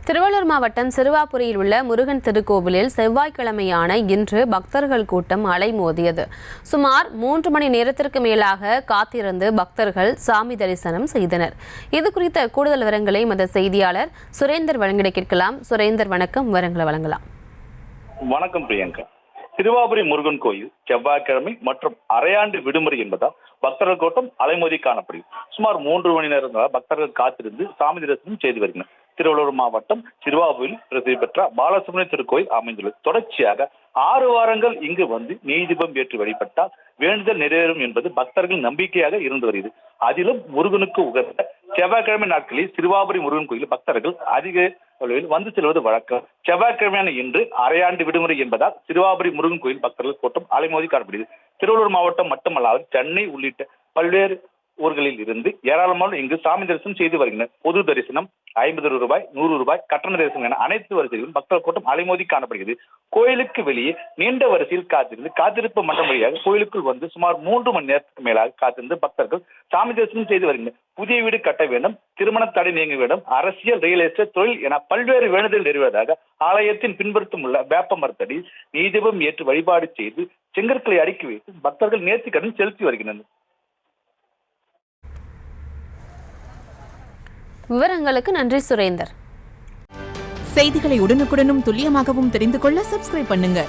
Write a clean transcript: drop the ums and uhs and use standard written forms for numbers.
திருவள்ளூர் மாவட்டம் சிறுவாபுரியில் உள்ள முருகன் திருக்கோவிலில் செவ்வாய்க்கிழமையான இன்று பக்தர்கள் கூட்டம் அலைமோதியது. சுமார் 3 மணி நேரத்திற்கு மேலாக காத்திருந்து பக்தர்கள் சாமி தரிசனம் செய்தனர். இது குறித்த கூடுதல் விவரங்களை எமது செய்தியாளர் சுரேந்தர் வழங்கிட கேட்கலாம். சுரேந்தர், வணக்கம். விவரங்களை வழங்கலாம். வணக்கம் பிரியங்கா. திருவாபுரி முருகன் கோயில் செவ்வாய்க்கிழமை மற்றும் அரையாண்டு விடுமுறை என்பதால் பக்தர்கள் கூட்டம் அலைமோதி காணப்படும். சுமார் 3 மணி நேரம் பக்தர்கள் காத்திருந்து சாமி தரிசனம் செய்து வருகின்றனர். திருவள்ளூர் மாவட்டம் சிறுவாபுரியில் பிரசித்தி பெற்ற பாலசுப்ரமணிய திருக்கோயில் அமைந்துள்ளது. தொடர்ச்சியாக 6 வாரங்கள் இங்கு வந்து நெய்தீபம் ஏற்றி வழிபட்டால் வேண்டுதல் நிறைவேறும் என்பது பக்தர்கள் நம்பிக்கையாக இருந்து வருகிறது. அதிலும் முருகனுக்கு உகந்த செவ்வாய்க்கிழமை நாட்களில் சிறுவாபுரி முருகன் கோயில் பக்தர்கள் அதிக அளவில் வந்து செல்வது வழக்கம். செவ்வாய்க்கிழமையான இன்று அரையாண்டு விடுமுறை என்பதால் சிறுவாபுரி முருகன் கோயில் பக்தர்கள் கூட்டம் அலைமோதி காணப்படுகிறது. திருவள்ளூர் மாவட்டம் மட்டுமல்லாது சென்னை உள்ளிட்ட பல்வேறு ஊர்களில் இருந்து ஏராளமான இங்கு சாமி தரிசனம் செய்து வருகின்றனர். பொது தரிசனம் 50 ரூபாய், 100 ரூபாய், கட்டண தரிசனம் என அனைத்து வரிசைகளிலும் பக்தர்கள் கூட்டம் அலைமோதி காணப்படுகிறது. கோயிலுக்கு வெளியே நீண்ட வரிசையில் காத்திருப்பு மன்றம் வழியாக கோயிலுக்குள் வந்து சுமார் 3 மணி நேரத்துக்கு மேலாக காத்திருந்து பக்தர்கள் சாமி தரிசனம் செய்து வருகின்றனர். புதிய வீடு கட்ட வேண்டும், திருமண தடை நீங்க வேண்டும், அரசியல், ரியல் எஸ்டேட் தொழில் என பல்வேறு வேண்டுதல் நிறைவேறதாக ஆலயத்தின் பின்புறத்தும் உள்ள வேப்ப மரத்தடி நீதிபம் ஏற்று வழிபாடு செய்து செங்கற்களை அடுக்கி வைத்து பக்தர்கள் நேர்த்திக்கடன் செலுத்தி வருகின்றனர். விவரங்களுக்கு நன்றி சுரேந்தர். செய்திகளை உடனுக்குடனும் துல்லியமாகவும் தெரிந்து கொள்ள சப்ஸ்கிரைப் பண்ணுங்க.